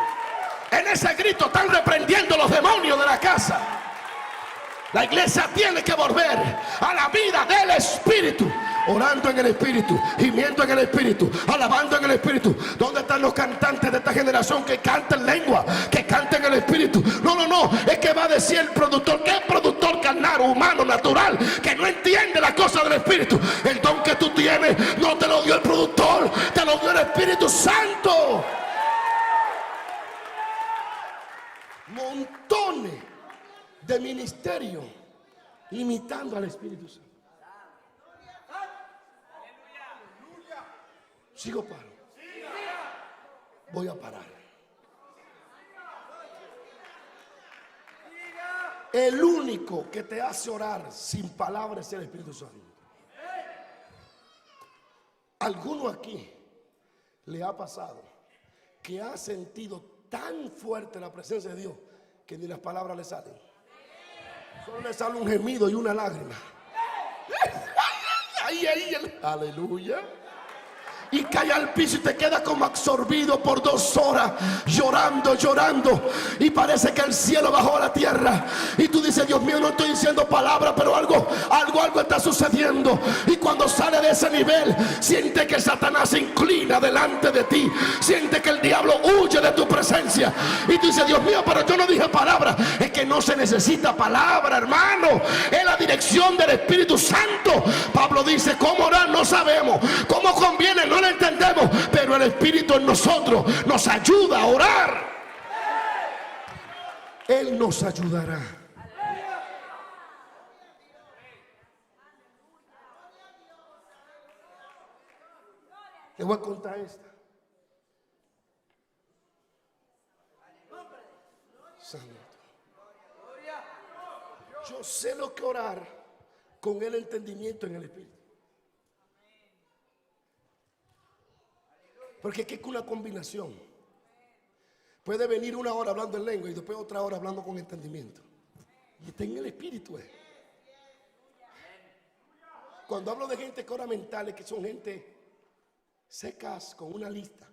Speaker 1: En ese grito están reprendiendo los demonios de la casa. La iglesia tiene que volver a la vida del Espíritu, orando en el Espíritu, gimiendo en el Espíritu, alabando en el Espíritu. ¿Dónde están los cantantes de esta generación que cantan lengua, que cantan en el Espíritu? No, es que va a decir el productor, ¿qué productor carnal, humano, natural, que no entiende las cosas del Espíritu? El don que tú tienes no te lo dio el productor, te lo dio el Espíritu Santo. Montones de ministerio imitando al Espíritu Santo. Sigo paro. Voy a parar. El único que te hace orar sin palabras es el Espíritu Santo. ¿Alguno aquí le ha pasado que ha sentido tan fuerte la presencia de Dios que ni las palabras le salen? Solo le sale un gemido y una lágrima. Aleluya. Y cae al piso y te queda como absorbido por 2 horas, llorando y parece que el cielo bajó a la tierra y tú dices: Dios mío, no estoy diciendo palabras, pero algo está sucediendo. Y cuando sale de ese nivel, siente que Satanás se inclina delante de ti, siente que el diablo huye de tu presencia y tú dices: Dios mío, pero yo no dije palabras. Es que no se necesita palabra, hermano, es la dirección del Espíritu Santo. Pablo dice: cómo orar no sabemos, cómo conviene no lo entendemos, pero el Espíritu en nosotros nos ayuda a orar. Él nos ayudará. Le voy a contar esta. Santo. Yo sé lo que orar con el entendimiento en el Espíritu. Porque es que es una combinación. Puede venir 1 hora hablando en lengua y después otra hora hablando con entendimiento. Y está en el Espíritu. Cuando hablo de gente que ora mentales, que son gente secas con una lista.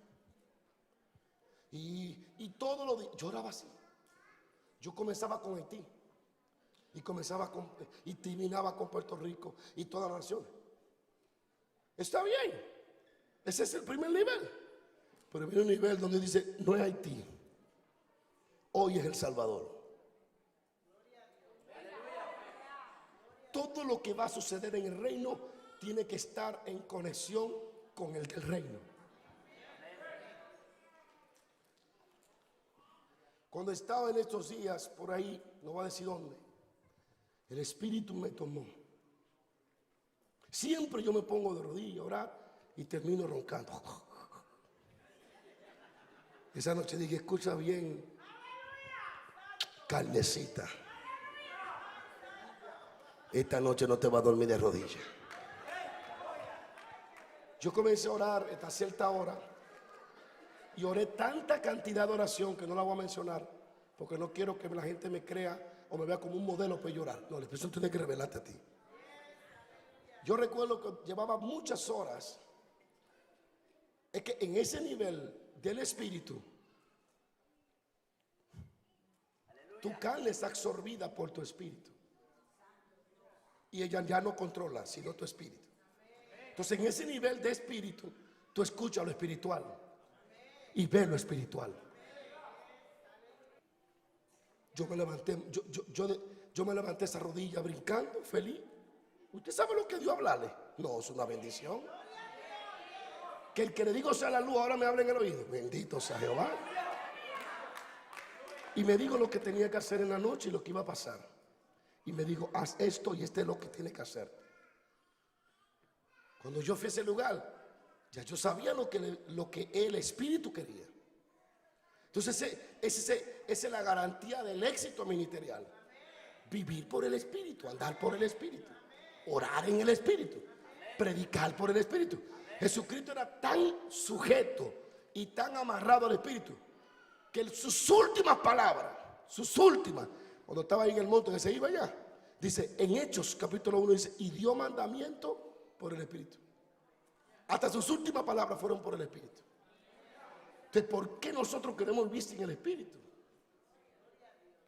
Speaker 1: Y todo lo yo oraba así. Yo comenzaba con Haití. Y terminaba con Puerto Rico y todas las naciones. Está bien. Ese es el primer nivel. Pero viene un nivel donde dice: no es Haití, hoy es El Salvador. todo lo que va a suceder en el reino tiene que estar en conexión con el del reino. Cuando estaba en estos días por ahí, no voy a decir dónde, el Espíritu me tomó. Siempre yo me pongo de rodillas a orar y termino roncando. Esa noche dije, escucha bien, carnecita, esta noche no te va a dormir de rodillas. Yo comencé a orar hasta cierta hora y oré tanta cantidad de oración que no la voy a mencionar, porque no quiero que la gente me crea o me vea como un modelo para llorar. No, el Espíritu tiene que revelarte a ti. Yo recuerdo que llevaba muchas horas. Es que en ese nivel del Espíritu, tu carne es absorbida por tu espíritu y ella ya no controla sino tu espíritu. Entonces en ese nivel de espíritu tú escuchas lo espiritual y ves lo espiritual. Yo me levanté, yo me levanté esa rodilla brincando, feliz. ¿Usted sabe lo que Dios hablarle? No, es una bendición. Que el que le digo sea la luz ahora me habla en el oído. Bendito sea Jehová. Y me dijo lo que tenía que hacer en la noche y lo que iba a pasar. Y me dijo, haz esto y este es lo que tiene que hacer. Cuando yo fui a ese lugar, ya yo sabía lo que el Espíritu quería. Entonces esa es la garantía del éxito ministerial. Vivir por el Espíritu, andar por el Espíritu, orar en el Espíritu, predicar por el Espíritu. Jesucristo era tan sujeto y tan amarrado al Espíritu que sus últimas palabras, cuando estaba ahí en el monte que se iba allá, dice en Hechos capítulo 1, dice, y dio mandamiento por el Espíritu. Hasta sus últimas palabras fueron por el Espíritu. Entonces, ¿por qué nosotros queremos vivir sin el Espíritu?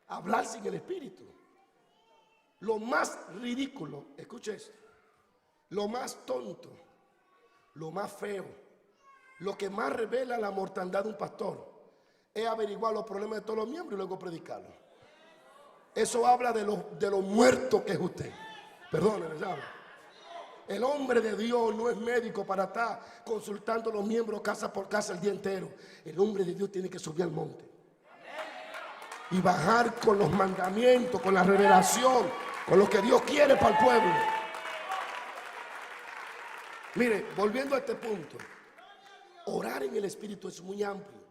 Speaker 1: Hablar sin el Espíritu. Lo más ridículo, escuche esto, lo más tonto, lo más feo, lo que más revela la mortandad de un pastor es averiguar los problemas de todos los miembros y luego predicarlos. Eso habla de lo muerto que es usted. Perdóneme, ¿sabe? El hombre de Dios no es médico para estar consultando a los miembros casa por casa el día entero. El hombre de Dios tiene que subir al monte y bajar con los mandamientos, con la revelación, con lo que Dios quiere para el pueblo. Mire, volviendo a este punto, orar en el Espíritu es muy amplio.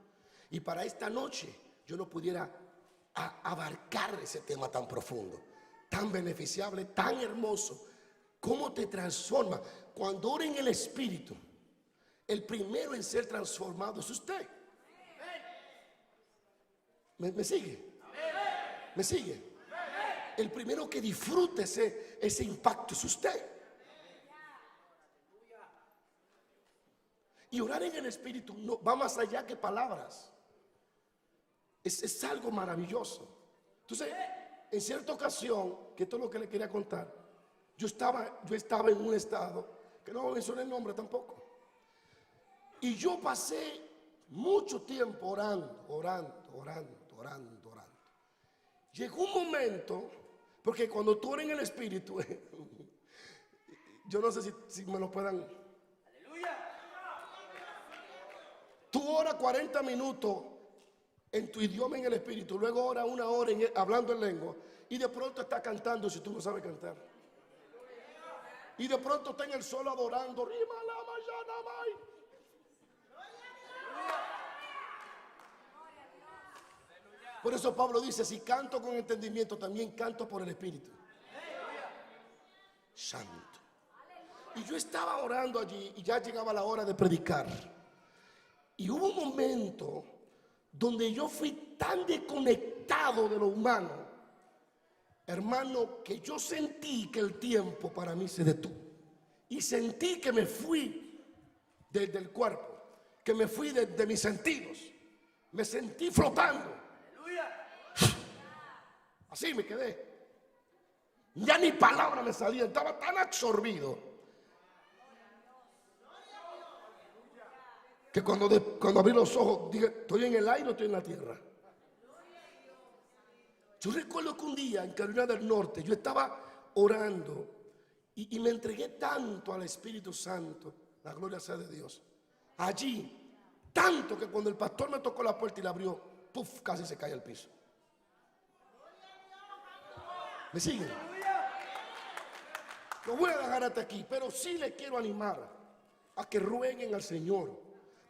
Speaker 1: Y para esta noche yo no pudiera abarcar ese tema tan profundo, tan beneficiable, tan hermoso. ¿Cómo te transforma? Cuando ora en el Espíritu, el primero en ser transformado es usted. ¿Me sigue? ¿Me sigue? El primero que disfrute ese impacto es usted. Y orar en el Espíritu no, va más allá que palabras. Es algo maravilloso. Entonces, en cierta ocasión, que esto es lo que le quería contar, yo estaba en un estado, que no mencioné el nombre tampoco, y yo pasé mucho tiempo orando. Llegó un momento, porque cuando tú oras en el Espíritu, yo no sé si me lo puedan. Tú oras 40 minutos en tu idioma en el Espíritu, luego oras una hora hablando en lengua, y de pronto estás cantando si tú no sabes cantar. Y de pronto está en el solo adorando. Por eso Pablo dice, si canto con entendimiento, también canto por el Espíritu Santo. Y yo estaba orando allí y ya llegaba la hora de predicar. Y hubo un momento donde yo fui tan desconectado de lo humano, hermano, que yo sentí que el tiempo para mí se detuvo. Y sentí que me fui del cuerpo, que me fui de mis sentidos. Me sentí flotando. Así me quedé. Ya ni palabra me salía, estaba tan absorbido que cuando abrí los ojos dije, ¿estoy en el aire o estoy en la tierra? Yo recuerdo que un día en Carolina del Norte yo estaba orando y me entregué tanto al Espíritu Santo, la gloria sea de Dios. Allí, tanto que cuando el pastor me tocó la puerta y la abrió, ¡puf!, casi se cae al piso. ¿Me siguen? Lo voy a dejar hasta aquí, pero sí le quiero animar a que rueguen al Señor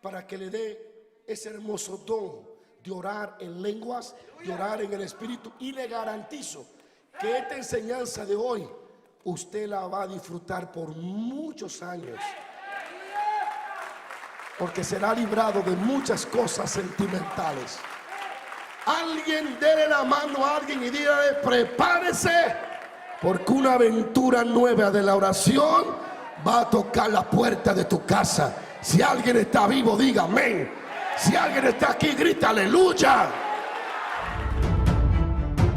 Speaker 1: para que le dé ese hermoso don de orar en lenguas, de orar en el Espíritu, y le garantizo que esta enseñanza de hoy usted la va a disfrutar por muchos años, porque será librado de muchas cosas sentimentales. Alguien dele la mano a alguien y dígale: prepárese, porque una aventura nueva de la oración va a tocar la puerta de tu casa. Si alguien está vivo, diga amén. Si alguien está aquí, grita aleluya.